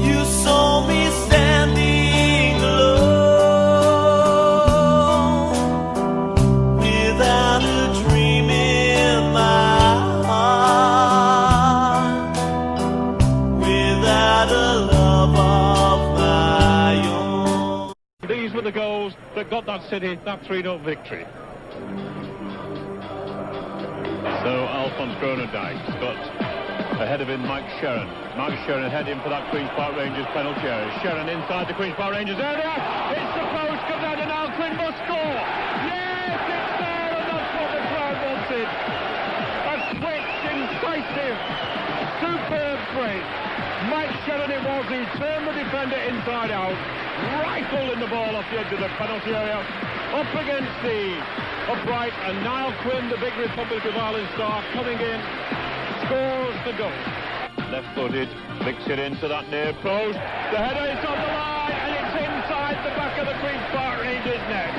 You saw me standing alone, without a dream in my heart, without a love of my own. These were the goals that got that City that 3-0 victory. So Alphonse Groenendijk's got ahead of him Mike Sherrin. Mike Sherrin heading for that Queen's Park Rangers penalty area. Sherrin inside the Queen's Park Rangers area. It's the post, comes out and now Quinn must score. Yes, it's there, and that's what the crowd wanted. A quick, incisive, superb break. Mike Sherrin it was who turned the defender inside out, rifling the ball off the edge of the penalty area, up against the upright, and Niall Quinn, the big Republic of Ireland star, coming in, scores the goal. Left-footed, flicks it into that near post. The header is on the line, and it's inside the back of the Queen's Park Rangers net.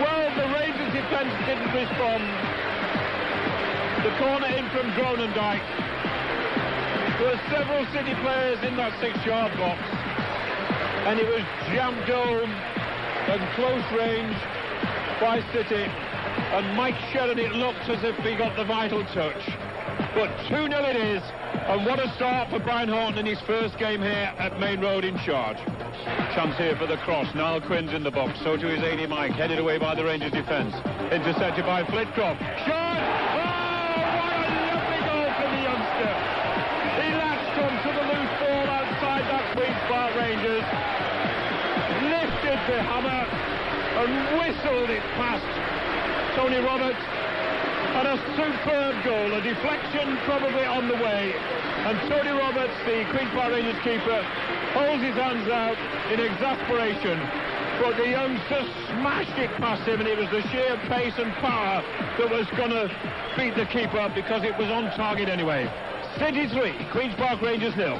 Well, the Rangers defence didn't respond. The corner in from Groenendijk. There were several City players in that 6-yard box, and it was jammed home and close range by City. And Mike Sherrin, it looked as if he got the vital touch. But 2-0 it is, and what a start for Brian Horton in his first game here at Main Road in charge. Chance here for the cross. Niall Quinn's in the box, so to his 80 Mike, headed away by the Rangers defence. Intercepted by Flitcroft. Shot! Oh, what a lovely goal for the youngster. He latched onto the loose ball outside that Queen's Park Rangers, lifted the hammer and whistled it past Tony Roberts, and a superb goal, a deflection probably on the way, and Tony Roberts, the Queen's Park Rangers keeper, holds his hands out in exasperation, but the youngster smashed it past him, and it was the sheer pace and power that was going to beat the keeper, because it was on target anyway. City 3, Queen's Park Rangers 0.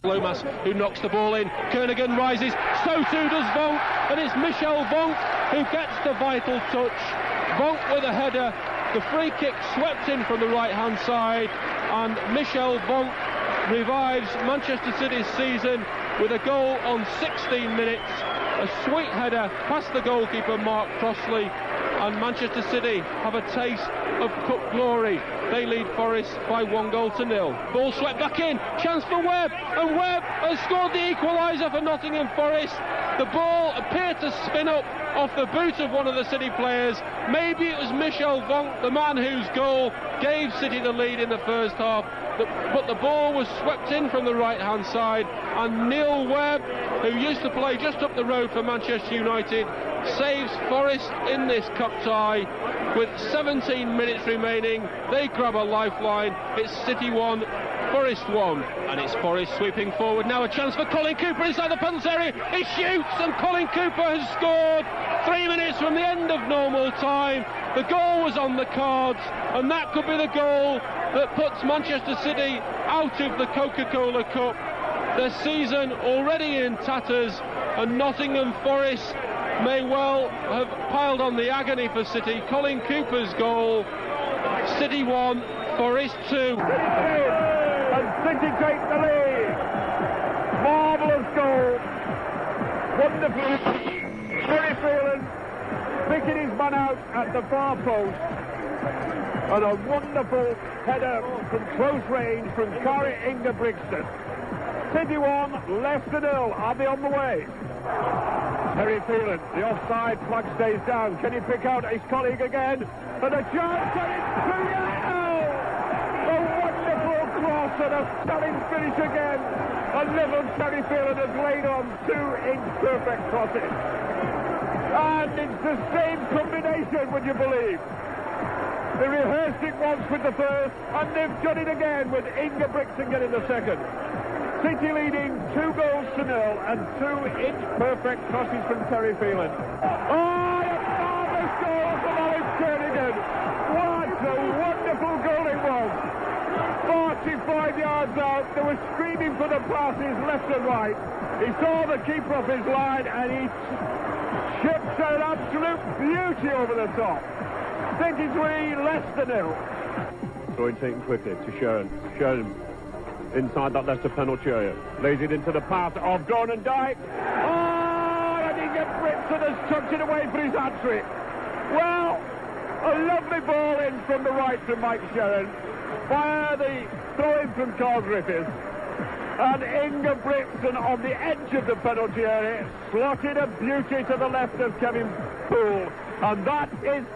Lomas who knocks the ball in, Kernaghan rises, so too does Vonk, and it's Michel Vonk who gets the vital touch. Vonk with a header, the free kick swept in from the right hand side, and Michel Vonk revives Manchester City's season with a goal on 16 minutes, a sweet header past the goalkeeper Mark Crossley, and Manchester City have a taste of cup glory. They lead Forest by 1-0. Ball swept back in, chance for Webb, and Webb has scored the equaliser for Nottingham Forest. The ball appeared to spin up off the boot of one of the City players. Maybe it was Michel Vonk, the man whose goal gave City the lead in the first half, but the ball was swept in from the right hand side, and Neil Webb, who used to play just up the road for Manchester United, saves Forest in this cup tie. With 17 minutes remaining, they grab a lifeline. It's City 1, Forest 1, and it's Forest sweeping forward. Now a chance for Colin Cooper inside the penalty area. He shoots, and Colin Cooper has scored 3 minutes from the end of normal time. The goal was on the cards, and that could be the goal that puts Manchester City out of the Coca-Cola Cup. Their season already in tatters, and Nottingham Forest may well have piled on the agony for City. Colin Cooper's goal, City 1, Forest 2. And City take the lead. Marvellous goal. Wonderful. Terry Phelan picking his man out at the far post. And a wonderful header from close range from Kari Ingebrigtsen. City 1, Leicester 0. Are they on the way? Terry Phelan, the offside flag stays down. Can he pick out his colleague again? And a chance, and it's 2-0! A wonderful cross and a stunning finish again. And little Terry Phelan has laid on 2 inch-perfect crosses. And it's the same combination, would you believe? They rehearsed it once with the first, and they've done it again with Ingebrigtsen getting the second. City leading 2-0, and 2 inch-perfect crosses from Terry Phelan. Oh, a marvellous goal from Alex Kernaghan. What a wonderful goal it was. 45 yards out, they were screaming for the passes left and right. He saw the keeper off his line, and he chips an absolute beauty over the top. 23, Leicester 0. Throw-in taken quickly to Sharon. Sharon inside that Leicester penalty area. Lays it into the path of Gordon Dyke. Oh, and Inga Britson has tucked it away for his hat-trick. Well, a lovely ball in from the right from Mike Sharon. Via the throw-in from Carl Griffiths. And Inga Britson on the edge of the penalty area slotted a beauty to the left of Kevin Poole. And that is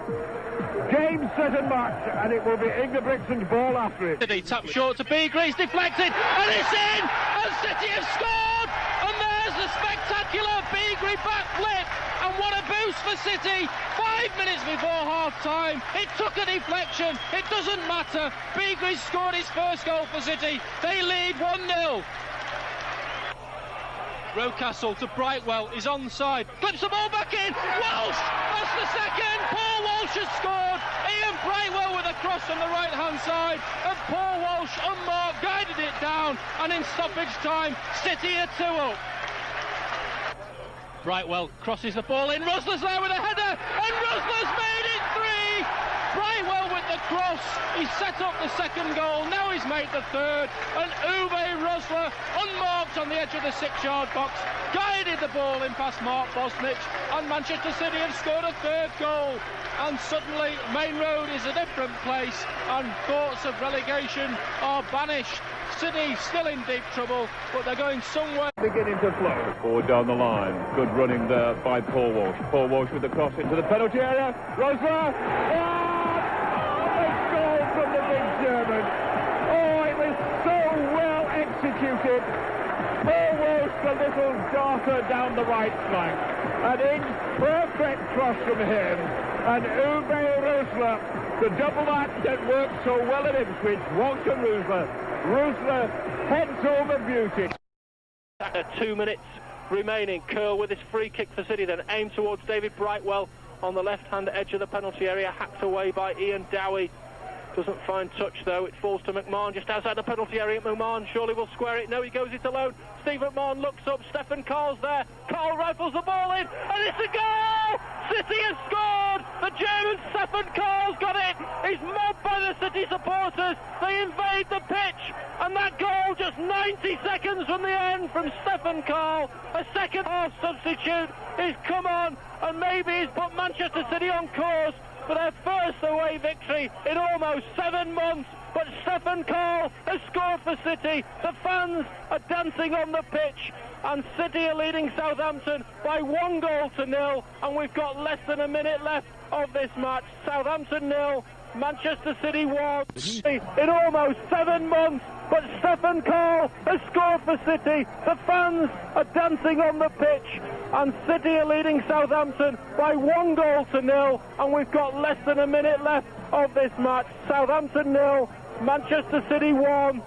game, set and match. And it will be Inga Britson's ball after it. He tapped short to Beagrie, it's deflected, and it's in! And City have scored! And there's the spectacular Beagrie backflip! And what a boost for City! 5 minutes before half-time, it took a deflection, it doesn't matter. Beagrie scored his first goal for City, they lead 1-0. Rocastle to Brightwell, he's onside, clips the ball back in, Walsh, that's the second, Paul Walsh has scored, Ian Brightwell with a cross from the right hand side, and Paul Walsh unmarked, guided it down, and in stoppage time, City are 2 up. Brightwell crosses the ball in, Rusler's there with a header, and Rusler's made it 3! Brightwell with the cross, he set up the second goal, now he's made the third, and Uwe Rosler, unmarked on the edge of the 6-yard box, guided the ball in past Mark Bosnich, and Manchester City have scored a third goal, and suddenly Main Road is a different place, and thoughts of relegation are banished. City still in deep trouble, but they're going somewhere. Beginning to flow. Forward down the line. Good running there by Paul Walsh. Paul Walsh with the cross into the penalty area. Rosler! A goal from the big German. Oh, it was so well executed. Paul Walsh, the little darter down the right flank. An inch perfect cross from him. And Uwe Rosler, the double act that worked so well at Ipswich, Walsh and Rosler heads home a beauty. 2 minutes remaining. Curl with his free kick for City, then aimed towards David Brightwell on the left-hand edge of the penalty area, hacked away by Ian Dowie. Doesn't find touch though, it falls to McMahon just outside the penalty area. McMahon surely will square it. No, he goes it alone. Steve McMahon looks up, Stefan Carl's there. Carl rifles the ball in, and it's a goal! City has scored! The German Stefan Carl's got it! He's mobbed by the City supporters. They invade the pitch, and that goal just 90 seconds from the end from Stefan Carl. A second half substitute. He's come on, and maybe he's put Manchester City on course for their first away victory in almost 7 months. But Stefan Carl has scored for City. The fans are dancing on the pitch, and City are leading Southampton by 1-0, and we've got less than a minute left of this match. Southampton 0, Manchester City 1. In almost 7 months, but Stefan Carl has scored for City. The fans are dancing on the pitch, and City are leading Southampton by 1-0, and we've got less than a minute left of this match. Southampton 0, Manchester City 1.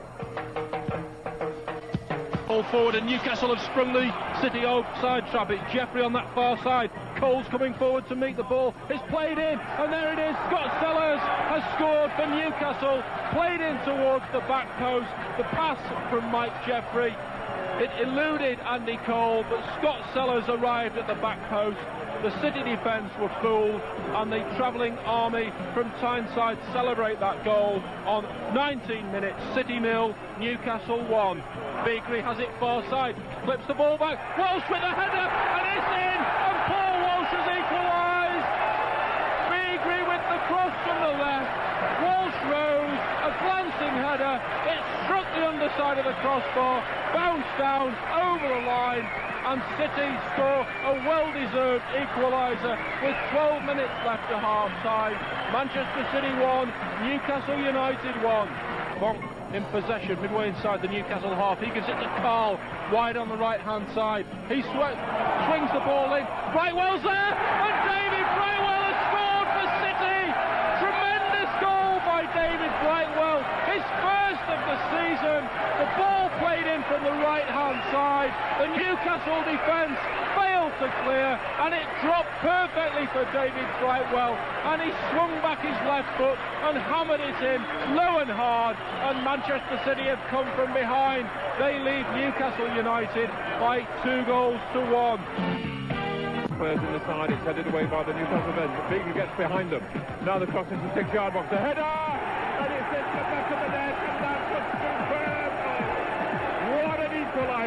Ball forward, and Newcastle have sprung the City offside trap. It's Jeffrey on that far side. Cole's coming forward to meet the ball. It's played in, and there it is. Scott Sellers has scored for Newcastle. Played in towards the back post. The pass from Mike Jeffrey. It eluded Andy Cole, but Scott Sellers arrived at the back post. The City defence were fooled, and the travelling army from Tyneside celebrate that goal on 19 minutes. City 0, Newcastle 1. Beagrie has it far side, flips the ball back, Walsh with a header, and it's in, and Paul Walsh has equalised. Beagrie with the cross from the left, Walsh rose, a glancing header, it struck the underside of the crossbar, bounced down over the line, and City score a well-deserved equaliser with 12 minutes left to half-time. Manchester City 1, Newcastle United 1. Bonk in possession, midway inside the Newcastle half. He gives it to Carl, wide on the right-hand side. He swings the ball in. Brightwell's there, and David Brightwell has scored for City. Tremendous goal by David Brightwell. His first of the season. The ball played in from the right-hand side. The Newcastle defence failed to clear, and it dropped perfectly for David Brightwell, and he swung back his left foot and hammered it in low and hard, and Manchester City have come from behind. They lead Newcastle United by 2-1. Players in the side, it's headed away by the Newcastle bench. Beagrie gets behind them. Now the cross into the 6-yard box. The header! And it's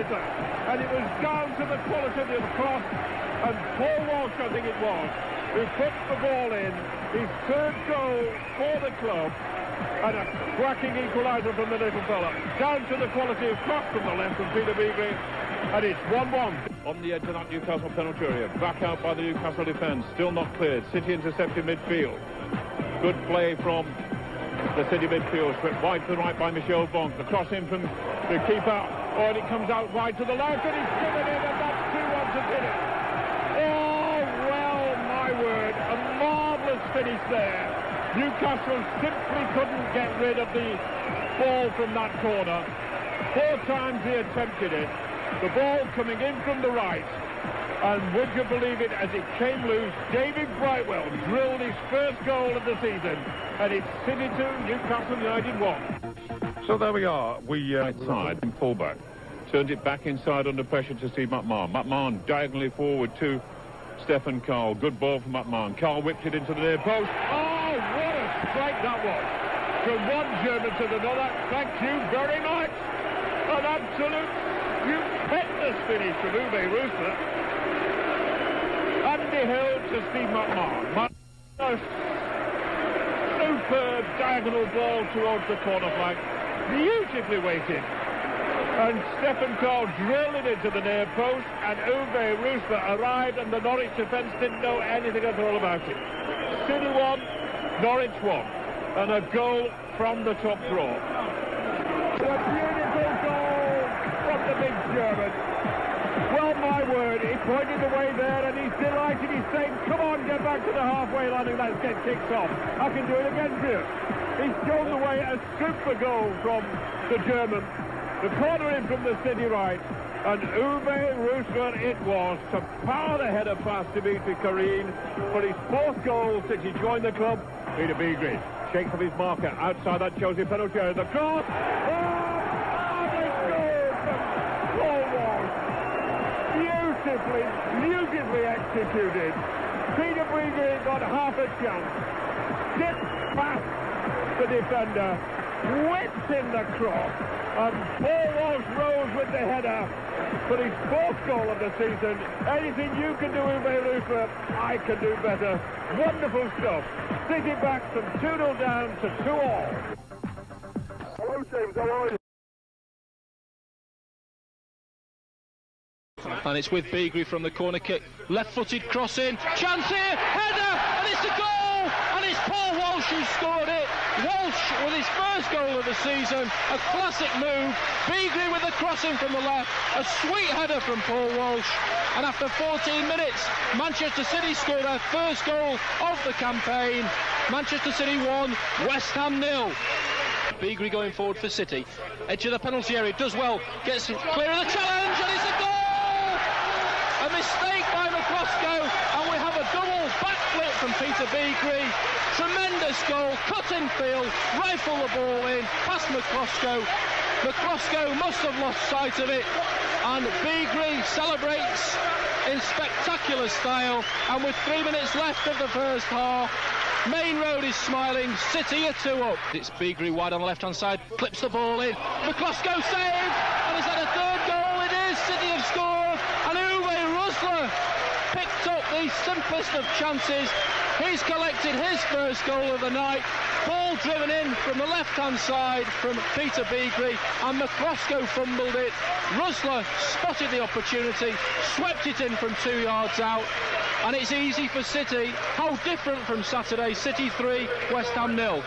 Rosler, and it was down to the quality of the cross, and Paul Walsh, I think it was, who put the ball in, his third goal for the club, and a cracking equaliser from the little fella. Down to the quality of cross from the left from Peter Beagley, and it's 1-1. On the edge of that Newcastle penalty area, back out by the Newcastle defence, still not cleared. City intercepted midfield. Good play from the City midfield, swept wide to the right by Michel Bonk. The cross in from the keeper, and it comes out wide to the left, and he's given it, and that's 2-1 to City. Oh, well, my word, a marvellous finish there. Newcastle simply couldn't get rid of the ball from that corner. 4 times he attempted it. The ball coming in from the right, and would you believe it, as it came loose, David Brightwell drilled his first goal of the season, and it's City 2, Newcastle United 1. So there we are. We side and fullback. Turned it back inside under pressure to Steve McMahon. McMahon diagonally forward to Stefan Carl. Good ball from McMahon. Carl whipped it into the near post. Oh, what a strike that was. From one German to another. Thank you very much. An absolute stupendous finish from Uwe Rosler. Andy Hill to Steve McMahon. A superb diagonal ball towards the corner flag. Beautifully weighted. And Stefan Carl drilled it into the near post, and Uwe Rosler arrived, and the Norwich defence didn't know anything at all about it. City 1, Norwich 1, and a goal from the top draw. A beautiful goal from the big German. Well, my word, he pointed the way there, and he's delighted. He's saying, come on, get back to the halfway line and let's get kicked off. I can do it again for you. He's shown the way, a super goal from the German. The corner in from the City right, and Uwe Rosler it was to power the header past Dimitri Karin for his 4th goal since he joined the club. Peter Beagley shakes off his marker outside that Chelsea penalty area. The cross! Oh, it's good from Paul Walsh. Beautifully executed. Peter Beagley got half a chance. Dipped past the defender, whipped in the cross. And Paul Walsh rose with the header for his 4th goal of the season. Anything you can do, Uwe Rosler, I can do better. Wonderful stuff. City back from 2-0 down to 2-all. Hello, James. How are you? And it's with Beagley from the corner kick. Left-footed cross in. Chance here. Header. And it's a goal. And it's Paul Walsh who scored it. Walsh with his first goal of the season, a classic move. Beagley with the crossing from the left, a sweet header from Paul Walsh, and after 14 minutes Manchester City scored their first goal of the campaign. Manchester City 1, West Ham 0. Beagley going forward for City, edge of the penalty area, does well, gets clear of the challenge, and it's a goal! A mistake by McCloskey, and we have a double backflip from Peter Beagley. Tremendous goal, cut in field, rifle the ball in, past McCloskey. McCloskey must have lost sight of it, and Beagley celebrates in spectacular style, and with 3 minutes left of the first half, Main Road is smiling, City are 2 up. It's Beagley wide on the left-hand side, clips the ball in, McCloskey saved, and is that a 3rd goal? It is, City have scored, and Uwe Rosler picked up the simplest of chances. He's collected his first goal of the night. Ball driven in from the left-hand side from Peter Beagley, and McCloskey fumbled it. Rosler spotted the opportunity, swept it in from 2 yards out, and it's easy for City. How different from Saturday. City 3, West Ham 0.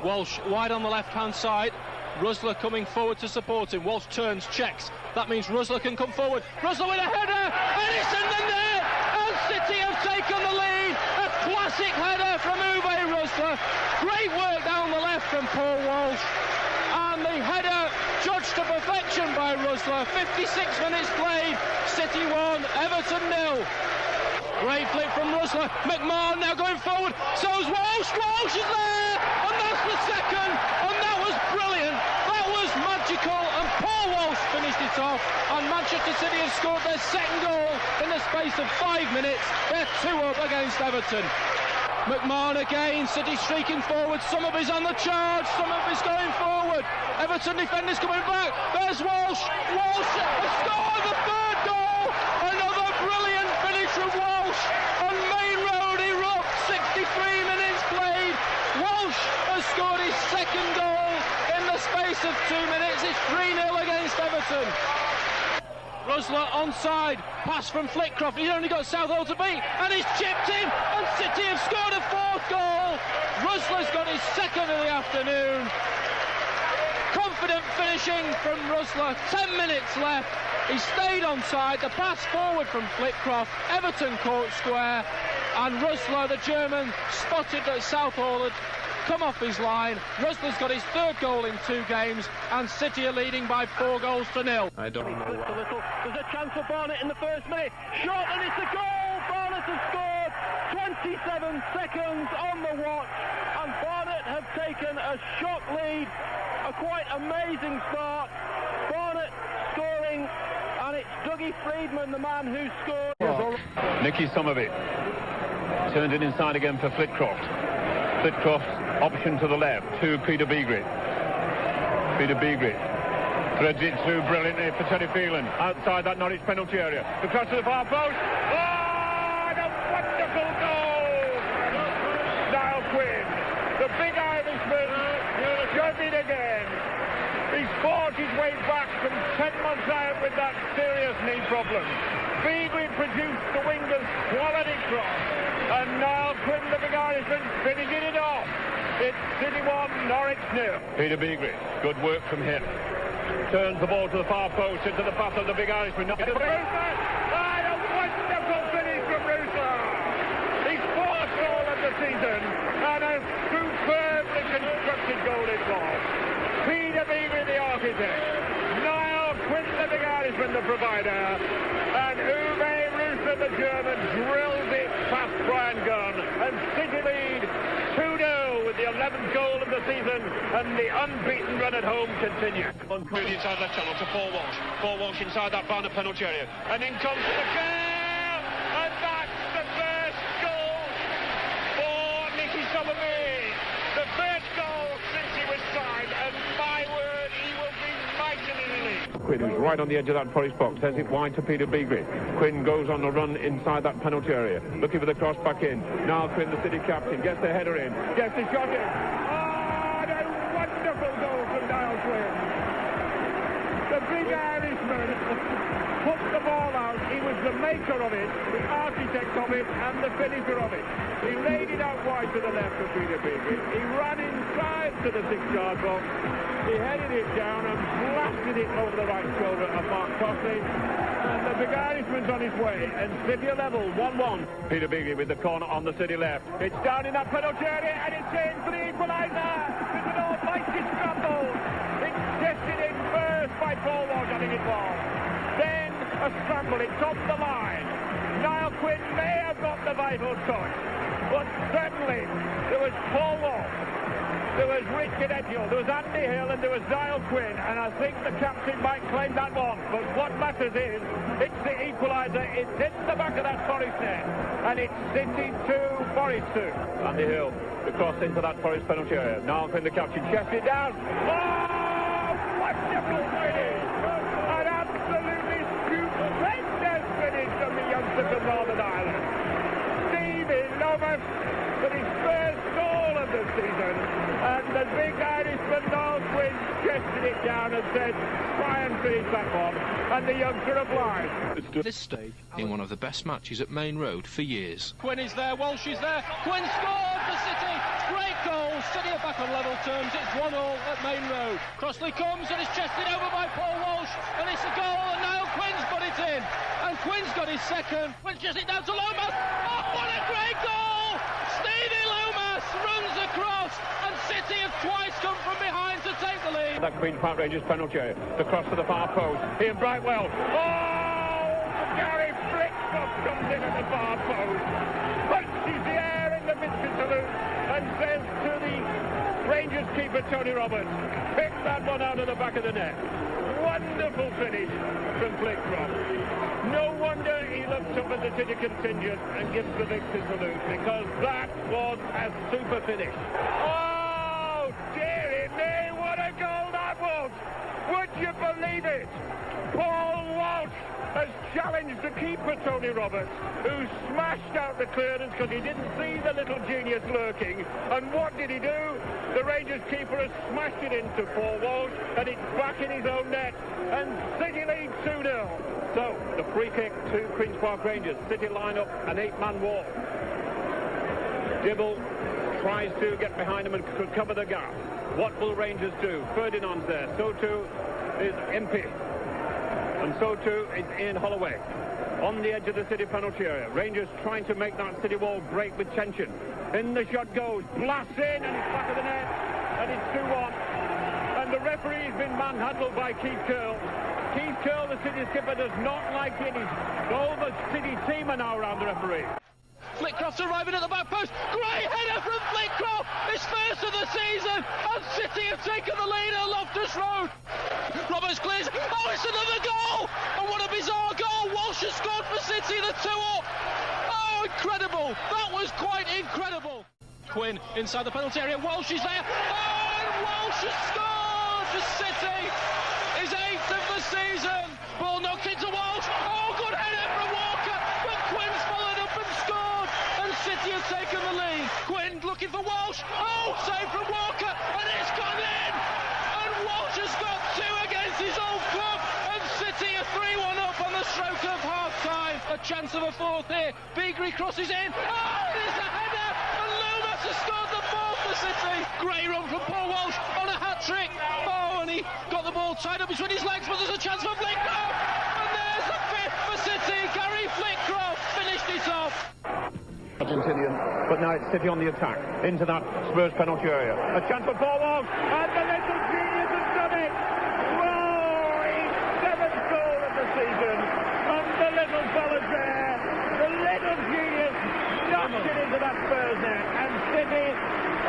Walsh wide on the left-hand side. Rosler coming forward to support him. Walsh turns, checks. That means Rosler can come forward. Rosler with a header, and it's in the net, and City have taken the lead. A classic header from Uwe Rosler. Great work down the left from Paul Walsh, and the header judged to perfection by Rosler. 56 minutes played. City 1, Everton 0. Great flip from Rosler. McMahon now going forward. So's Walsh. Walsh is there, and that's the second, and that was brilliant. That was magical, and Paul Walsh finished it off, and Manchester City have scored their 2nd goal in the space of 5 minutes. They're 2 up against Everton. McMahon again, City streaking forward. Some of is on the charge, some of is going forward. Everton Everton defenders coming back. There's Walsh. Walsh has scored the third goal. Another brilliant finish from Walsh. On Main Road erupts. 63 minutes played. Walsh has scored his second goal in the space of 2 minutes. It's 3-0 against Everton. Rosler onside, pass from Flitcroft, he's only got Southall to beat, and he's chipped in, and City have scored a fourth goal. Rosler's got his second of the afternoon. Confident finishing from Rosler, 10 minutes left. He stayed onside, the pass forward from Flitcroft, Everton caught square, and Rosler, the German, spotted that Southall had come off his line. Rosler's got his third goal in 2 games, and City are leading by 4 goals to 0. I don't know why. There's a chance for Barnett in the first minute. Shot, and it's a goal! Barnett has scored. 27 seconds on the watch, and Barnett have taken a shot lead. A quite amazing start. Barnett scoring, and it's Dougie Friedman, the man who scored. Nicky Somerville turns it inside again for Flitcroft. Flitcroft's option to the left to Peter Beagrie. Peter Beagrie threads it through brilliantly for Teddy Phelan outside that Norwich penalty area. Across to the far post. Oh, and a wonderful goal! Niall Quinn, the big Irishman, does it again. He's fought his way back from 10 months out with that serious knee problem. Beagrie produced the winger's quality cross, and Niall Quinn, the big Irishman, finishing it off. It's City 1, Norwich 0. Peter Beagrie, good work from him. Turns the ball to the far post into the path of the big Irishman. Not Rusa! Ah, a wonderful finish from Rusa! His fourth goal of the season, and a superbly constructed goal it was. Peter Beagrie, the architect. Niall Quinn, the big Irishman, the provider. And Uwe Rusa, the German, drills it past Brian Gunn. And City lead 2-0 with the 11th goal of the season, and the unbeaten run at home continues. Inside left channel to Paul Walsh. Paul Walsh inside that Barnett penalty area. And in comes the goal! And that's the first goal for Nicky Somerville. The first goal since he was signed, and my word, he will be mightily relieved. Quinn, who's right on the edge of that Forest box, sends it wide to Peter Beagrie. Quinn goes on the run inside that penalty area, looking for the cross back in. Now Quinn, the City captain, gets the header in, gets the shot in. Oh, and a wonderful goal from Niall Quinn. The big Irishman put the ball out. He was the maker of it, the architect of it, and the finisher of it. He laid it out wide to the left of Peter Beagrie. He ran inside to the 6-yard box. He headed it down and blasted it over the right shoulder of Mark Crossley. And the big Irishman's on his way, and City are level 1-1. Peter Beagrie with the corner on the City left. It's down in that penalty area, and it's in for the equaliser. It's an almighty scramble. It's tested in first by Paul Walsh, I think it was. Then a scramble, it's off the line. Niall Quinn may have got the vital touch, but certainly there was Paul Walsh, there was Richard Edghill, there was Andy Hill, and there was Niall Quinn, and I think the captain might claim that one. But what matters is, it's the equaliser, it's in the back of that Forest net, and it's City 2, Forest 2. Andy Hill, the cross into that Forest penalty area. Niall Quinn, the captain, chests it down. Oh, wonderful finish! An absolutely stupendous finish from the youngster from Northern Ireland. Stevie Lomas with his first goal of the season, and the big Irishman Niall Quinn chested it down and said, try and finish that one, and the youngster obliged. At this stage, in one of the best matches at Main Road for years. Quinn is there, Walsh is there, Quinn scored for City, great goal, City are back on level terms, it's 1-1 at Main Road. Crossley comes and is chested over by Paul Walsh, and it's a goal, and Niall Quinn's put it in, and Quinn's got his second, Quinn's just it down to Lomas, oh what a great goal! Stevie Lomas runs across, and City have twice come from behind to take the lead. That Queen's Park Rangers penalty area, the cross to the far post, Ian Brightwell, oh! Gary Flitcroft comes in at the far post, punches the air in the midfield salute, and says to the Rangers keeper Tony Roberts, pick that one out of the back of the net. Wonderful finish from Flitcroft. No wonder he looks up at the City contingent and gives the victory salute, because that was a super finish. Oh, dearie me, what a goal that was! believe it? Paul Walsh has challenged the keeper, Tony Roberts, who smashed out the clearance because he didn't see the little genius lurking. And what did he do? The Rangers keeper has smashed it into Paul Walsh, and it's back in his own net. And City lead 2-0. So, the free kick to Queen's Park Rangers. City line up an 8-man wall. Dibble tries to get behind him and could cover the gap. What will Rangers do? Ferdinand's there. So too is Impey. And so too is Ian Holloway. On the edge of the City penalty area. Rangers trying to make that City wall break with tension. In the shot goes. Blasts in and it's back of the net. And it's 2-1. And the referee's been manhandled by Keith Curl. Keith Curl, the City skipper, does not like it. All the City team are now around the referee. Flitcroft's arriving at the back post. Great header from Flitcroft. His first of the season. And City have taken the lead at Loftus Road. Roberts clears. Oh, it's another goal. And what a bizarre goal. Walsh has scored for City, the 2-up. Oh, incredible. That was quite incredible. Quinn inside the penalty area. Walsh is there. Oh, and Walsh has scored for City. His 8th of the season. Ball knocked into Walsh. Oh, good header from Walker. But Quinn's followed up and scored. And City have taken the lead. Quinn looking for Walsh. Oh, save from Walker. And it's gone in. And Walsh has got 2 against his old club. And City are 3-1 up on the stroke of half-time. A chance of a 4th here. Beagrie crosses in. Oh, there's a header. And Loomis has scored the 4th for City. Great run from Paul Walsh on a hat-trick. Oh, and he got the ball tied up between his legs, but there's a chance for Flitcroft. And there's the 5th for City. Gary Flitcroft finished it off. Argentinian, but now it's City on the attack into that Spurs penalty area. A chance for Paul Walsh, and the little genius has done it. Whoa, his 7th goal of the season, and the little fella's there. The little genius knocks it into that Spurs net, and City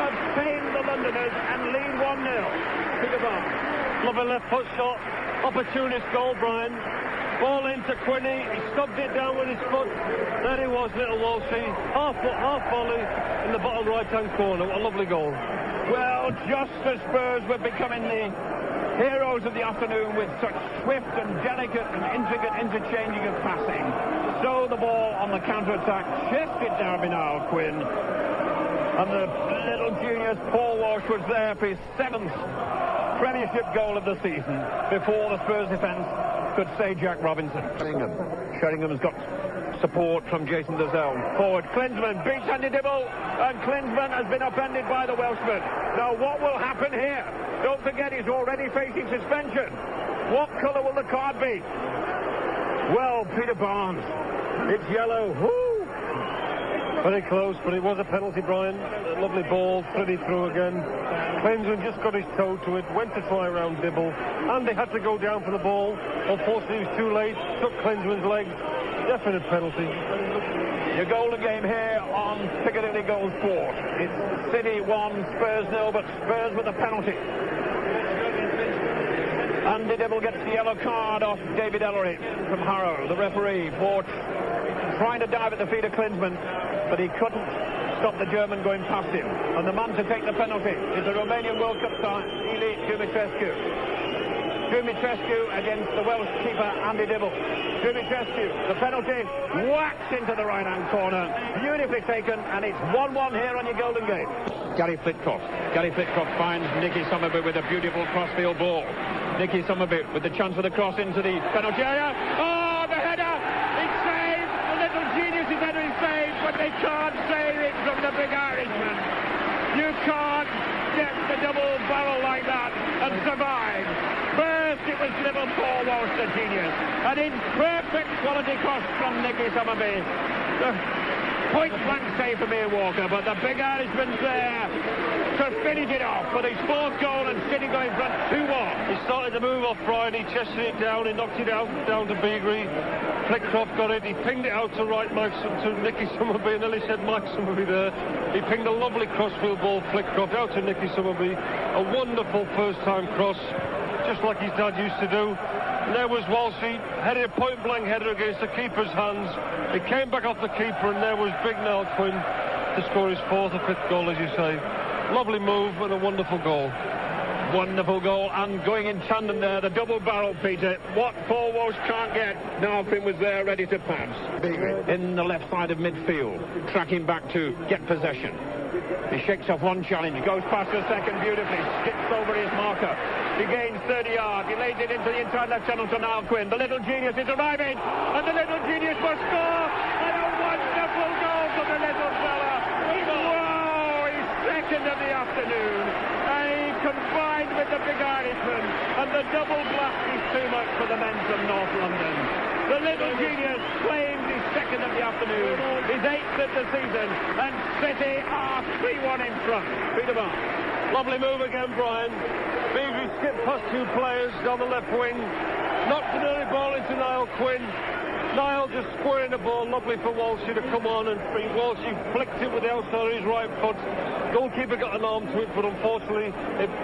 have tamed the Londoners and lead 1-0. Peter Barnes. Lovely left foot shot, opportunist goal, Brian. Ball into Quinney, he stubbed it down with his foot. There he was, little Walshy. Half foot, half volley in the bottom right-hand corner. What a lovely goal. Well, just as Spurs were becoming the heroes of the afternoon with such swift and delicate and intricate interchanging of passing, so the ball on the counter-attack shifted Derby now, Quinn. And the little genius Paul Walsh was there for his 7th Premiership goal of the season before the Spurs defence could say Jack Robinson. Sheringham's got support from Jason Dazelle. Forward, Klinsmann beats Andy Dibble, and Klinsmann has been upended by the Welshman. Now what will happen here? Don't forget he's already facing suspension. What colour will the card be? Well, Peter Barnes, it's yellow. Woo! Very close, but it was a penalty, Brian. A lovely ball, threaded through again. Klinsmann just got his toe to it, went to try around Dibble, and they had to go down for the ball. Unfortunately, he was too late, took Klinsmann's legs. Definite penalty. Your golden game here on Piccadilly Gold Sport. It's City 1, Spurs 0, but Spurs with a penalty. Andy Dibble gets the yellow card off David Ellery from Harrow, the referee, for trying to dive at the feet of Klinsmann, but he couldn't stop the German going past him. And the man to take the penalty is the Romanian World Cup star, Ili Dumitrescu. Dumitrescu against the Welsh keeper, Andy Dibble. Dumitrescu, the penalty, whacks into the right-hand corner. Beautifully taken, and it's 1-1 here on your golden game. Gary Flitcroft. Gary Flitcroft finds Nicky Somerby with a beautiful crossfield ball. Nicky Somerby with the chance for the cross into the penalty area. Oh, the header! It's saved! The little genius' header is saved, but they can't save it from the big Irishman. You can't get the double barrel like that and survive. First it was little Paul Walsh, the genius. An in perfect quality cross from Nicky Somerby. The point-blank save for Mere Walker, but the big Irishman's there to finish it off for his 4th goal, and City going front 2-1. He started to move off Brian, he chested it down, he knocked it out down to Beagrie. Flitcroft got it, he pinged it out to to Nicky Somerby, and nearly said Mike Somerby there. He pinged a lovely crossfield ball, Flitcroft, out to Nicky Somerby. A wonderful first-time cross, just like his dad used to do. And there was Walshy, headed a point-blank header against the keeper's hands. It came back off the keeper, and there was Big Nell Quinn to score his 4th or 5th goal, as you say. Lovely move and a wonderful goal. Wonderful goal, and going in tandem there, the double barrel, Peter. What Paul Walsh can't get, Nalpin was there ready to pass. In the left side of midfield, tracking back to get possession. He shakes off one challenge, goes past the second beautifully, skips over his marker. He gains 30 yards, he lays it into the inside left channel to Niall Quinn. The little genius is arriving, and the little genius must score! And a wonderful goal for the little fella! Wow, he's second of the afternoon, and he combined with the big Irishman, and the double blast is too much for the men from North London. The little genius claims his second of the afternoon, his 8th of the season, and City are 3-1 in front. Peter Barnes. Lovely move again, Brian. Beasley skipped past 2 players down the left wing, knocked an early ball into Niall Quinn. Niall just squaring the ball, lovely for Walshy to come on and free. Walshy flicked it with the outside of his right foot. Goalkeeper got an arm to it, but unfortunately,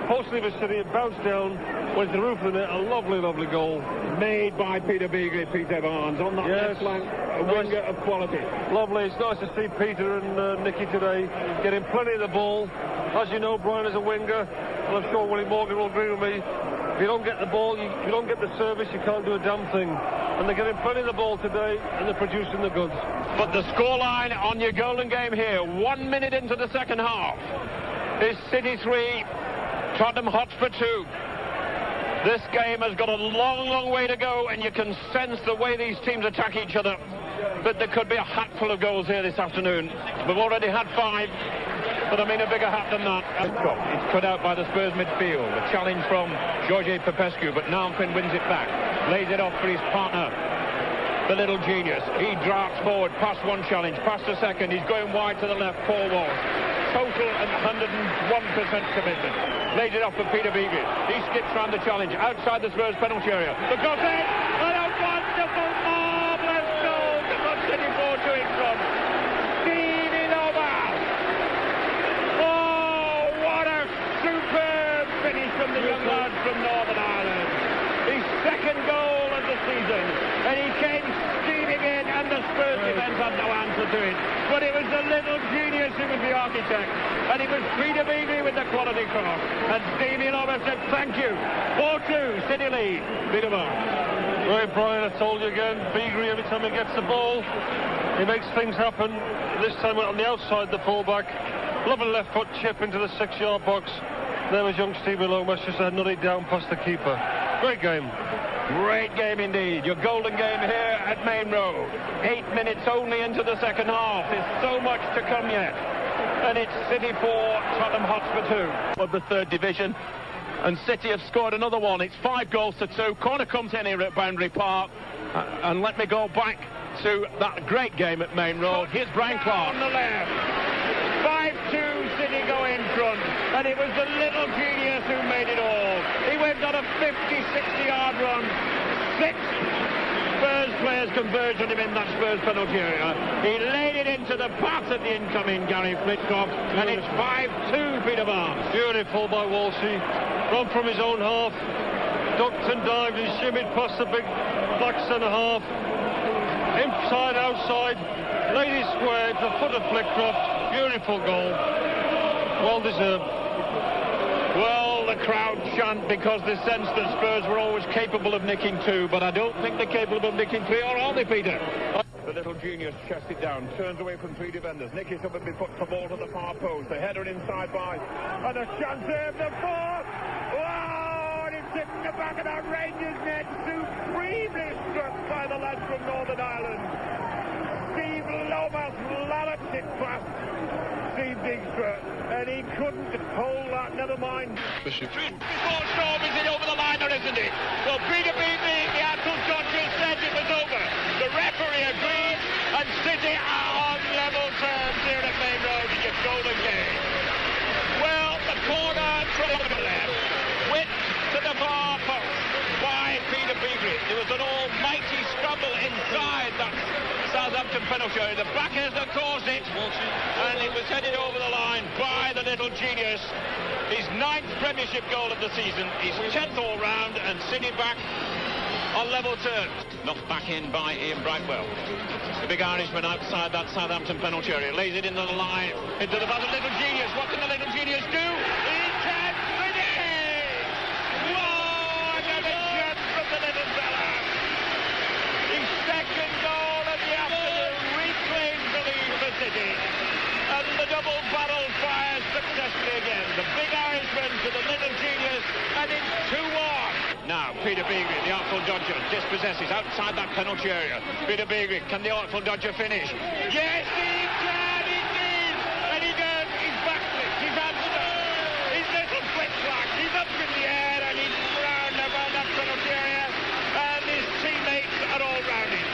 for City, it bounced down, went to the roof of the net. A lovely, lovely goal. Made by Peter Beasley, Peter Barnes, on that left flank, a winger of quality. Lovely, it's nice to see Peter and Nicky today getting plenty of the ball. As you know, Brian is a winger, and I'm sure Willie Morgan will agree with me. If you don't get the ball, you don't get the service, you can't do a damn thing. And they're getting plenty of the ball today, and they're producing the goods. But the scoreline on your golden game here, 1 minute into the second half, is City 3, Tottenham Hotspur 2. This game has got a long, long way to go, and you can sense the way these teams attack each other. But there could be a hatful of goals here this afternoon. We've already had 5, but I mean a bigger hat than that. It's cut out by the Spurs midfield. A challenge from George Popescu, but Nalpin wins it back. Lays it off for his partner, the little genius. He drafts forward, past one challenge, past the second. He's going wide to the left, Paul Walsh. Total and 101% commitment. Lays it off for Peter Beasley. He skips round the challenge, outside the Spurs penalty area. The cross in, and a wonderful, marvellous goal to put City 4 doing from Stevie Lomas. Oh, what a superb finish from the young lad from Northern Ireland. His second goal of the season, and he came steaming in, and the Spurs defence had no answer to it. But it was the little genius who was the architect, and it was Peter Beasley with the quality cross. And Stevie Lomas said, thank you. 4-2, City lead. Peter Barnes. Right, Brian, I told you again, Beasley, every time he gets the ball, he makes things happen. This time on the outside, the fullback. Lovely left foot chip into the 6-yard box. There was young Stevie Lomas, just had nutty down past the keeper. Great game. Great game indeed. Your golden game here at Main Road. 8 minutes only into the second half. There's so much to come yet. And it's City 4, Tottenham Hotspur 2 of the 3rd division. And City have scored another one. It's 5-2. Corner comes in here at Boundary Park. And let me go back to that great game at Main Road. Here's Brian Clark. On the left. 5-2, City go in front. And it was the little genius who made it all. He went on a 50-60-yard run. 6 Spurs players converged on him in that Spurs penalty area. He laid it into the path of the incoming Gary Flitcroft, and it's 5-2, Peter Barnes. Beautiful by Walshy. Run from his own half. Ducked and dived and shimmied past the big black centre-half. Inside, outside. Laid it square to the foot of Flitcroft. Beautiful goal. Well deserved. Well, the crowd chant because they sense that Spurs were always capable of nicking 2, but I don't think they're capable of nicking 3, or are they, Peter? The little genius chests it down, turns away from 3 defenders. Nicky Sutherland puts the ball to the far post. The header inside by, and a chance here of the 4th. Wow, and it's in the back of that Rangers net. Supremely struck by the lads from Northern Ireland. Steve Lomas lallops it past Steve Dykstra, and he couldn't hold that, never mind. Before Storm, is it over the line or isn't it? Well, Peter Beasley, the actual judge said it was over. The referee agreed, and City are on level terms here at Main Road in your golden game. Well, the corner from the left, width to the far post by Peter Beasley. There was an almighty scramble inside that Southampton penalty area. The backers that caused it, and it was headed over the line by the little genius. His 9th Premiership goal of the season, his 10th all round, and City back on level terms. Knocked back in by Ian Brightwell. The big Irishman outside that Southampton penalty area, lays it into the line, into the little genius. What can the little genius do? He can finish! and it's 2-1. Now, Peter Beagrey, the Artful Dodger, dispossesses outside that penalty area. Peter Beagrey, can the Artful Dodger finish? Yes, he can, he did! And he does, his backflip, his handstand, his little flip-flags, he's up in the air and he's round about that penalty area. And his teammates are all round him.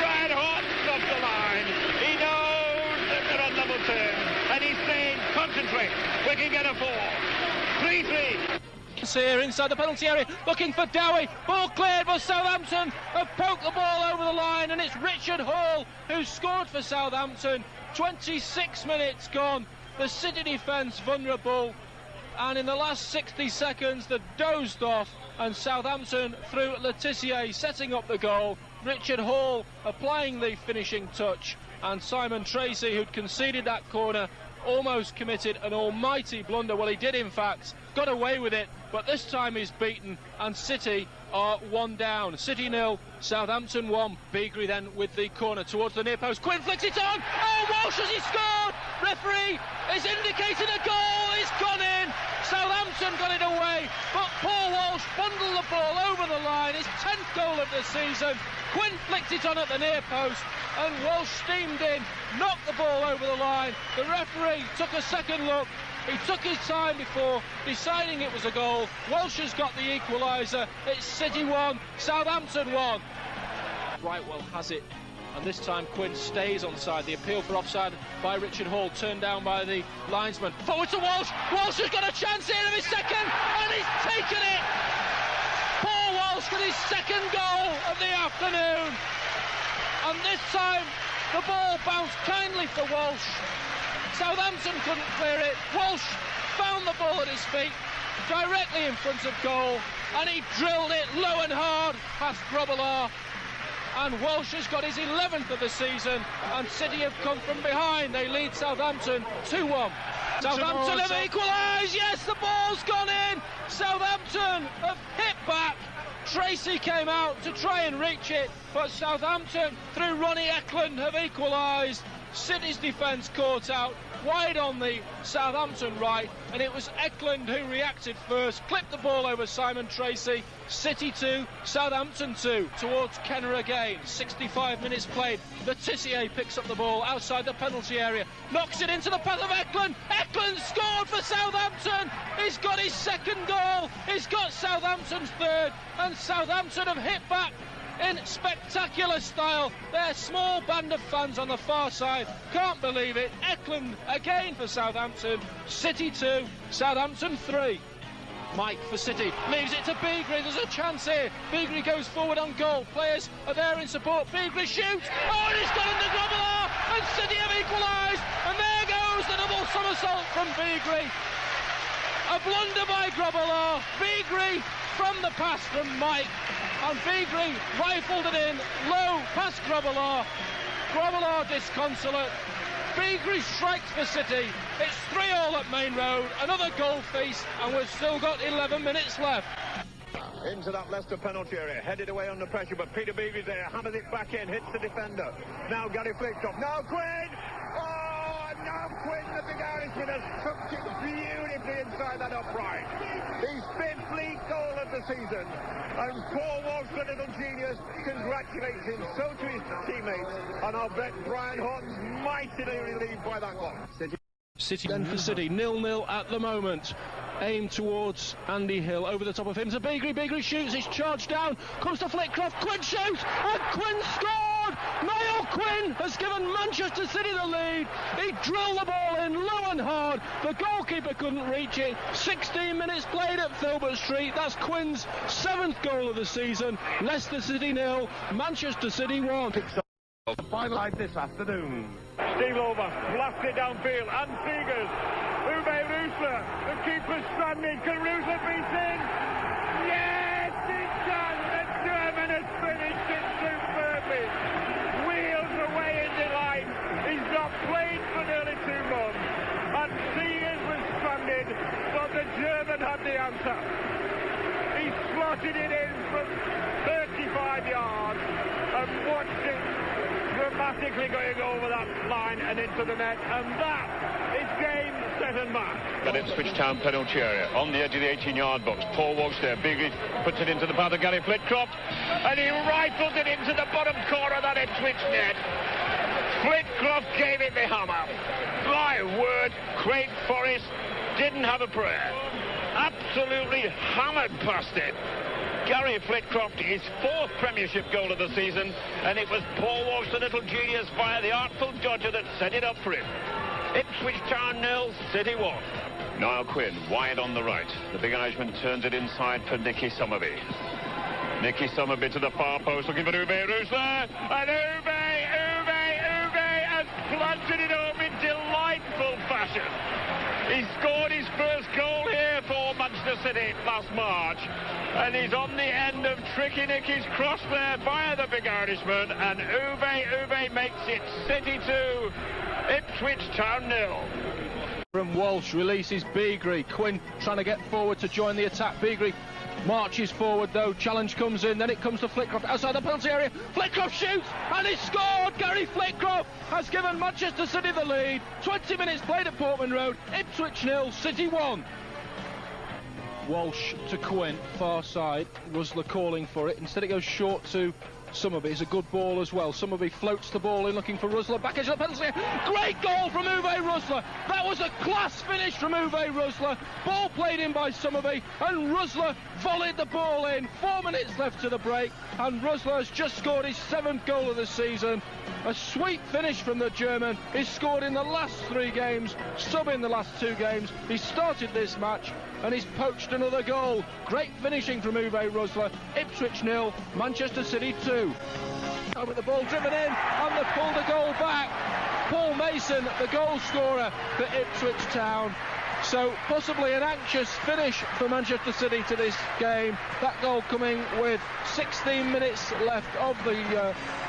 Brian Horton's off the line. He knows that they're on level terms. And he's saying, concentrate, we can get a 4. 3-3. Here inside the penalty area, looking for Dowie. Ball cleared for Southampton. Have poked the ball over the line, and it's Richard Hall who scored for Southampton. 26 minutes gone. The City defence vulnerable, and in the last 60 seconds, they dozed off, and Southampton through Letitia setting up the goal. Richard Hall applying the finishing touch, and Simon Tracy, who'd conceded that corner, almost committed an almighty blunder. Well, he did in fact, got away with it, but this time he's beaten, and City are 1 down. City 0, Southampton 1. Beagrey then with the corner towards the near post. Quinn flicks it on. Oh, Walsh, has he scored? Referee is indicating a goal. It's gone in. Southampton got it away, but Paul Walsh bundled the ball over the line. His 10th goal of the season. Quinn flicked it on at the near post, and Walsh steamed in, knocked the ball over the line. The referee took a second look. He took his time before deciding it was a goal. Walsh has got the equaliser. It's City 1, Southampton 1. Brightwell has it, and this time Quinn stays onside. The appeal for offside by Richard Hall, turned down by the linesman. Forward to Walsh. Walsh has got a chance here of his second, and he's taken it. Paul Walsh with his second goal of the afternoon. And this time, the ball bounced kindly for Walsh. Southampton couldn't clear it. Walsh found the ball at his feet, directly in front of goal, and he drilled it low and hard past Grobbelaar. And Walsh has got his 11th of the season, and City have come from behind. They lead Southampton 2-1. Southampton have equalised. Yes, the ball's gone in. Southampton have hit back. Tracy came out to try and reach it, but Southampton, through Ronnie Eklund, have equalised. City's defence caught out wide on the Southampton right, and it was Eklund who reacted first, clipped the ball over Simon Tracy. City 2, Southampton 2. Towards Kenner again, 65 minutes played. Letitia picks up the ball outside the penalty area, knocks it into the path of Eklund. Eklund scored for Southampton. He's got his second goal. He's got Southampton's third, and Southampton have hit back in spectacular style. Their small band of fans on the far side can't believe it. Eklund again for Southampton. City 2, Southampton 3. Mike for City leaves it to Beagrey. There's a chance here. Beagrey goes forward on goal. Players are there in support. Beagrey shoots. Oh, and it's gone under Grobbelaar, and City have equalised. And there goes the double somersault from Beagrey. A blunder by Grobbelaar. Beagrey from the pass from Mike, and Beagrey rifled it in low past Grobbelaar. Grobbelaar disconsolate. Beagrey strikes for City. It's 3-3 at Main Road. Another goal feast, and we've still got 11 minutes left. Into that Leicester penalty area, headed away under pressure, but Peter Beagrey's there, hammers it back in, hits the defender. Now Gary Flicktoff. Now Quinn! Oh, now Quinn, the big Irishman, has tucked it beautifully inside that upright. His 5th league goal of the season, and Paul Walsh, the little genius, congratulates him, so to his teammates, and I'll bet Brian Horton's mightily relieved by that one. City then for City, 0-0 at the moment. Aim towards Andy Hill, over the top of him to Beagrey. Beagrey shoots, it's charged down, comes to Flitcroft, Quinn shoots, and Quinn scored! Niall Quinn has given Manchester City the lead. He drilled the ball in low and hard. The goalkeeper couldn't reach it. 16 minutes played at Filbert Street. That's Quinn's 7th goal of the season. Leicester City 0, Manchester City 1. Finalised this afternoon. Steve Lover blasted downfield, and Seegers. Uwe Rüsler, the keeper's stranded. Can Rüsler beat in? Yes, it's done. The German has finished it superbly. Wheels away in delight. He's not played for nearly 2 months, and Seegers was stranded, but the German had the answer. He slotted it in from 35 yards and watched it from dramatically going over that line and into the net, and that is game, set and match. At Ipswich Town penalty area, on the edge of the 18-yard box. Paul walks there, Beagrey puts it into the path of Gary Flitcroft, and he rifles it into the bottom corner of that Ipswich net. Flitcroft gave it the hammer. My word, Craig Forrest didn't have a prayer. Absolutely hammered past it. Gary Flitcroft, his 4th Premiership goal of the season, and it was Paul Walsh, the little genius, via the artful dodger that set it up for him. Ipswich Town 0, City 1. Niall Quinn, wide on the right. The big Irishman turns it inside for Nicky Somerby. Nicky Somerby to the far post, looking for Uwe Roosler, and Uwe has planted it home in delightful fashion. He scored his first goal here for Manchester City last March, and he's on the end of Tricky Nicky's cross there via the big Irishman, and Uwe makes it City 2, Ipswich Town 0. From Walsh, releases Beagrey. Quinn trying to get forward to join the attack. Beagrey marches forward though, challenge comes in, then it comes to Flitcroft outside the penalty area. Flitcroft shoots and he's scored. Gary Flitcroft has given Manchester City the lead. 20 minutes played at Portman Road. Ipswich 0, City 1. Walsh to Quinn, far side. Rusler calling for it. Instead it goes short to Somerby. It's a good ball as well. Somerby floats the ball in, looking for Rusler. Back edge of the penalty area. Great goal from Uwe Rusler. That was a class finish from Uwe Rusler. Ball played in by Somerby, and Rusler volleyed the ball in. 4 minutes left to the break, and Rusler has just scored his 7th goal of the season. A sweet finish from the German. He's scored in the last 3 games, sub in the last 2 games. He started this match, and he's poached another goal. Great finishing from Uwe Rusler. Ipswich 0, Manchester City 2. With the ball driven in, and they pulled the goal back. Paul Mason, the goal scorer for Ipswich Town. So possibly an anxious finish for Manchester City to this game. That goal coming with 16 minutes left of the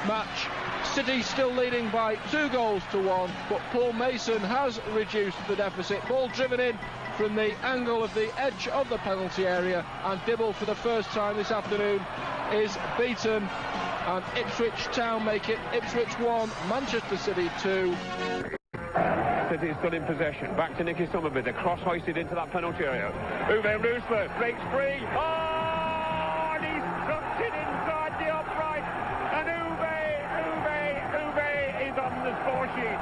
match. City still leading by 2 goals to 1, but Paul Mason has reduced the deficit. Ball driven in from the angle of the edge of the penalty area, and Dibble for the first time this afternoon is beaten, and Ipswich Town make it Ipswich 1, Manchester City 2. City is still in possession. Back to Nicky Somerby. The cross hoisted into that penalty area. Uwe Roosler breaks free. Oh, and he's tucked it inside the upright. And Uwe is on the score sheet.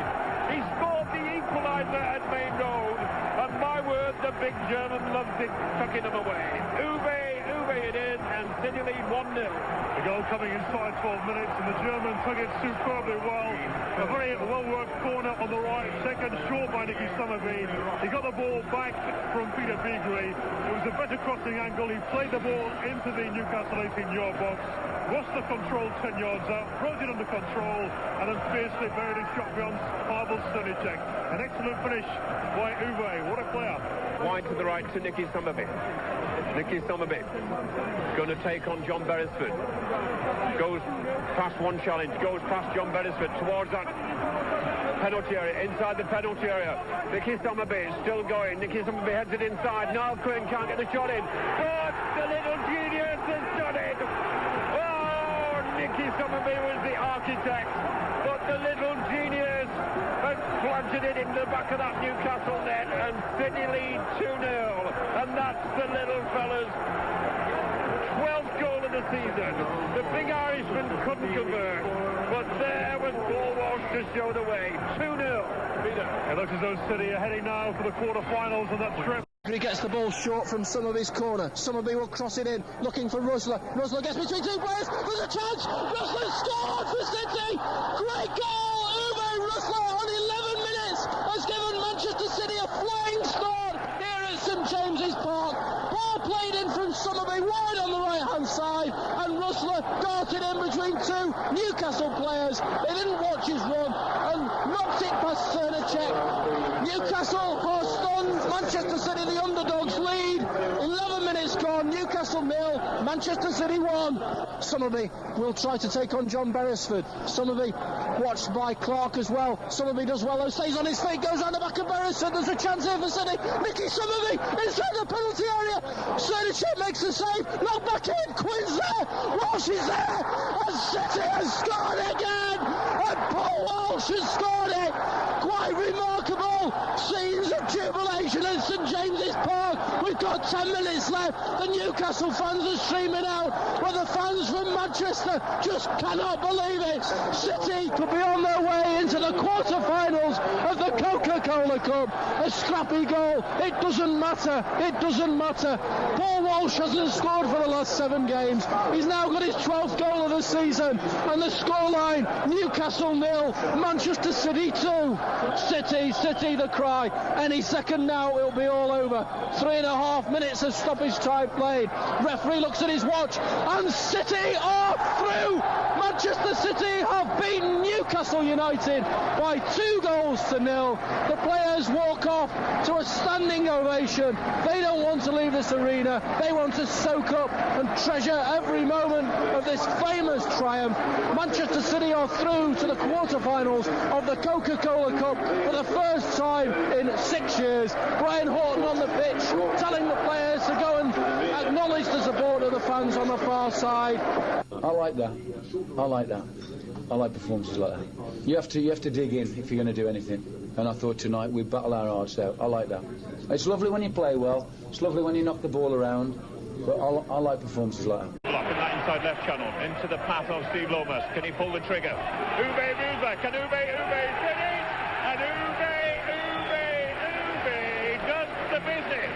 He scored the equaliser at Main Road. And my word, the big German loves it, tucking them away. Uwe it is, and City lead 1-0. The goal coming inside 12 minutes, and the German took it superbly well. A very well-worked corner on the right, second short by Nicky Somerby. He got the ball back from Peter Beagrey. It was a better crossing angle. He played the ball into the Newcastle 18-yard box. Rusler controlled 10 yards out, brought it under control, and then fiercely buried his shot beyond Pavel Sternicek. An excellent finish by Uwe. What a player. Wide to the right to Nicky Somerby. Nicky Somerby going to take on John Beresford. Goes past one challenge, goes past John Beresford towards that penalty area, inside the penalty area. Nicky Somerby is still going. Nicky Somerby heads it inside. Niall Quinn can't get the shot in. But the little genius has done it. Oh, Nicky Somerby was the architect, but the little genius has planted it in the back of that Newcastle net, and City lead 2-0. And that's the little fella's 12th goal of the season. The big Irishman couldn't convert, but there was Paul Walsh to show the way. 2-0. It looks as though City are heading now for the quarter-finals of that trip. He gets the ball short from Somerby's corner. Somerby will cross it in, looking for Rusler. Rusler gets between 2 players. There's a chance. Rusler scored for City. Great goal. Uwe Rusler on 11 minutes has given Manchester City a flying start here at St James's Park. Ball played in from Somerby wide on the right-hand side, and Rusler darted in between 2 Newcastle players. They didn't watch his run and knocked it past Sternicek. Newcastle are stunned. Manchester City, the underdogs, lead. 11 minutes gone. Newcastle 0, Manchester City 1. Somerby will try to take on John Beresford. Somerby watched by Clark as well. Somerby does well, though, stays on his feet, goes round the back of Berison. There's a chance here for City. Nicky Somerby inside the penalty area. Cernachet makes the save. Knocked back in. Quinn's there. Walsh is there. And City has scored again. And Paul Walsh has scored it. Quite remarkable. Scenes of jubilation in St James's Park. We've got 10 minutes left. The Newcastle fans are streaming out, but the fans from Manchester just cannot believe it. City could be on their way into the quarter-finals of the Coca-Cola Cup. A scrappy goal. It doesn't matter. It doesn't matter. Paul Walsh hasn't scored for the last 7 games. He's now got his 12th goal of the season. And the scoreline, Newcastle 0, Manchester City 2. City, the cry. Any second now, it'll be all over. 3.5 minutes of stoppage time played. Referee looks at his watch, and City are through. Manchester City have beaten Newcastle United by 2-0. The players walk off to a standing ovation. They don't want to leave this arena. They want to soak up and treasure every moment of this famous triumph. Manchester City are through to the quarter-finals of the Coca-Cola Cup for the first time in 6 years. Brian Horton on the pitch telling the players to go and acknowledge the support of the fans on the far side. I like that. I like performances like that. You have to dig in if you're going to do anything. And I thought tonight we'd battle our hearts out. I like that. It's lovely when you play well. It's lovely when you knock the ball around. But I like performances like that. Block in that inside left channel into the path of Steve Lomas. Can he pull the trigger? Uwe Rüsler. Can Uwe finish? And Uwe does the business.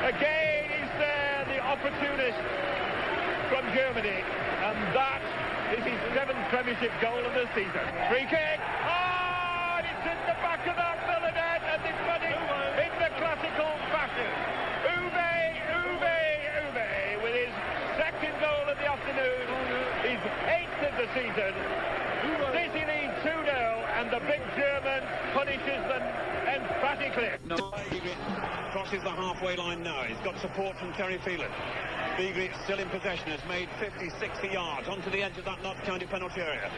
Again is there the opportunist from Germany, and that is his 7th Premiership goal of the season. Free kick. Oh, and it's in the back of that Villa net, and it's running in the classical fashion. Uwe with his 2nd goal of the afternoon, his 8th of the season. City lead 2-0, and the big German punishes them emphatically. Crosses the halfway line now. He's got support from Terry Phelan. Beagley still in possession, has made 50, 60 yards onto the edge of that Notts County penalty area.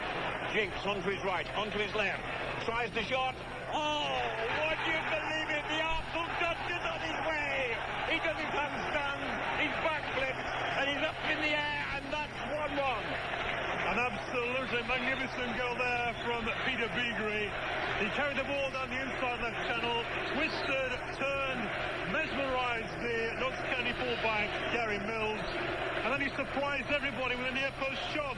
Jinks onto his right, onto his left, tries the shot. Oh, would you believe it? The Arsenal judge is on his way. He does his handstand, his backflip, and he's up in the air, and that's 1-1. An absolutely magnificent goal there from Peter Beagley. He carried the ball down the inside left channel, twisted, turned, mesmerised the Notts County fullback, Gary Mills, and then he surprised everybody with a near-post shot.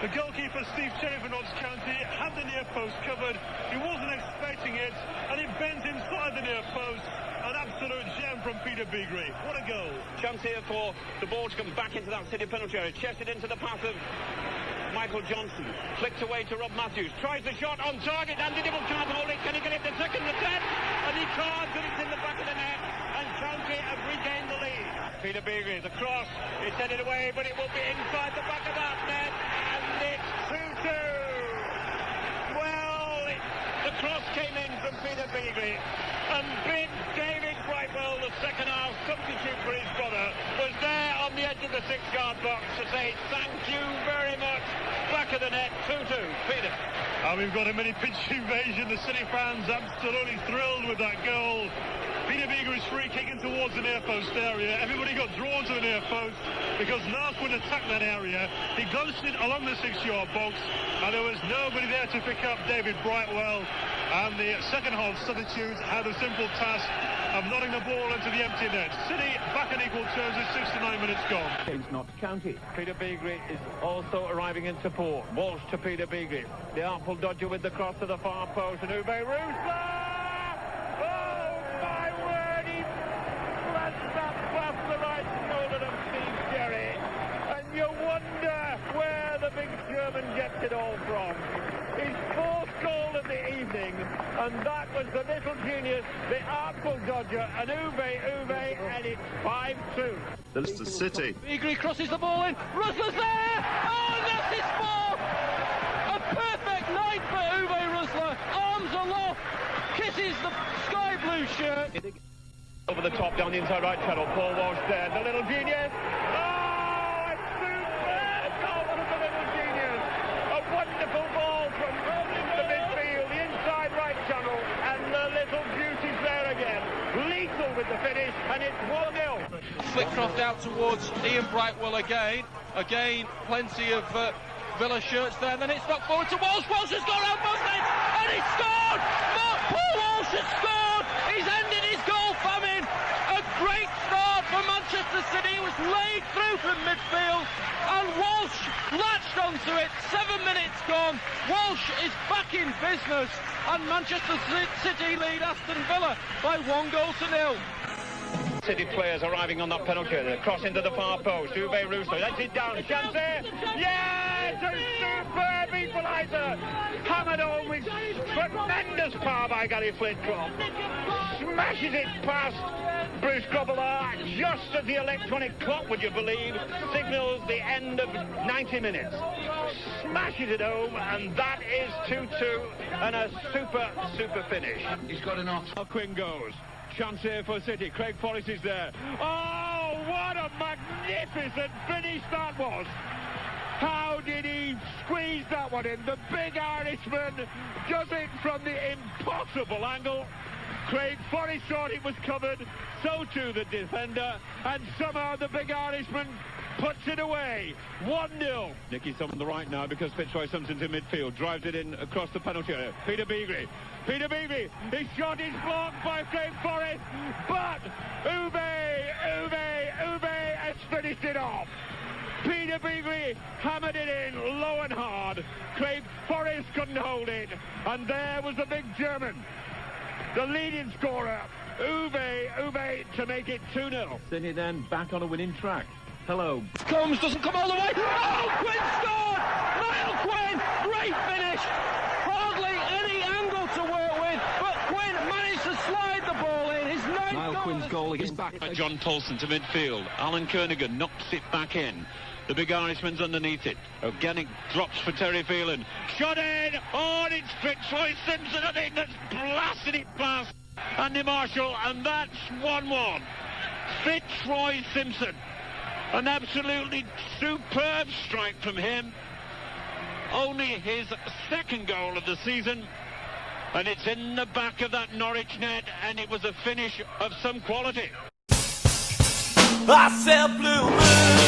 The goalkeeper, Steve Cherry for Notts County, had the near-post covered. He wasn't expecting it, and it bent inside the near-post. An absolute gem from Peter Beagley. What a goal. Chance here for the ball to come back into that City penalty area. Chested into the path of Michael Johnson. Flicked away to Rob Matthews. Tries the shot on target. Andy Dibble can't hold it. Can he get it the second attempt? And he can't, but it's in the back of the net. And County have regained the lead. Peter Beagley, the cross. It's headed away, but it will be inside the back of that net. And it's 2-2. Well, the cross came in from Peter Beagley. And big David Brightwell, the second half substitute for his brother, was there on the edge of the 6-yard box to say thank you very much. Back of the net, 2-2. Peter. And we've got a mini pitch invasion. The City fans absolutely thrilled with that goal. Peter Beagley's free kicking towards the near post area. Everybody got drawn to the near post because Narquin attacked that area. He ghosted along the 6-yard box, and there was nobody there to pick up David Brightwell. And the second half substitutes had a simple task of nodding the ball into the empty net. City back in equal terms with 6 to 9 minutes gone. Against Notts County. Peter Beagley is also arriving in support. Walsh to Peter Beagley. The artful dodger with the cross to the far post, and Uwe Rüsler! Oh my word, he blasts that past the right shoulder of Steve Cherry. And you wonder where the big German gets it all from. His 4th goal of the evening, and that was the little genius, the artful dodger, and Uwe, and it's 5-2. Leicester City. Beagley crosses the ball in, Rüsler's there! Oh, and that's his 4th! A perfect night for Uwe Rüsler, arms aloft, kisses the sky blue shirt. Over the top, down the inside right channel, Paul Walsh there, the little genius. Oh, it's superb goal of the little genius. A wonderful ball from with the finish, and it's 1-0. Flitcroft out towards Ian Brightwell again. Again, plenty of Villa shirts there, and then it's knocked forward to Walsh. Walsh has got around both legs, and he's scored! Paul Walsh has scored! He's ended his goal famine! A great start for Manchester City. He was laid through from midfield, and Walsh latched onto it. 7 minutes gone. Walsh is back in business, and Manchester City lead Aston Villa by 1-0. City players arriving on that penalty area. Cross into the far post. Uwe Russo lets it down. Chance there. Yes! A superb equaliser. Hammered home with tremendous power by Gary Flitcroft. Smashes it past Bruce Grobbelaar just as the electronic clock, would you believe, signals the end of 90 minutes. Smashes it home, and that is 2-2 and a super finish. He's got enough. Quinn goes. Chance here for City. Craig Forrest is there. Oh, what a magnificent finish that was. How did he squeeze that one in? The big Irishman does it from the impossible angle. Craig Forrest thought it was covered, so too the defender, and somehow the big Irishman puts it away. 1-0. Nicky on the right now because Fitzroy Simpson's in midfield. Drives it in across the penalty area. Peter Beagrie, his shot is blocked by Craig Forrest, but Uwe has finished it off. Peter Beagrie hammered it in low and hard. Craig Forrest couldn't hold it, and there was the big German, the leading scorer, Uwe to make it 2-0. City then back on a winning track. Hello. Doesn't come all the way. Oh, Quinn scored! Niall Quinn, great finish. Hardly any angle to work with, but Quinn managed to slide the ball in. His ninth Niall Quinn's goal against back. John Tolson to midfield. Alan Kernigan knocks it back in. The big Irishman's underneath it. Organic drops for Terry Phelan. Shot in! Oh, and it's Fitzroy Simpson, I think, that's blasted it past Andy Marshall, and that's 1-1. Fitzroy Simpson. An absolutely superb strike from him. Only his second goal of the season. And it's in the back of that Norwich net, and it was a finish of some quality. I said blue moon.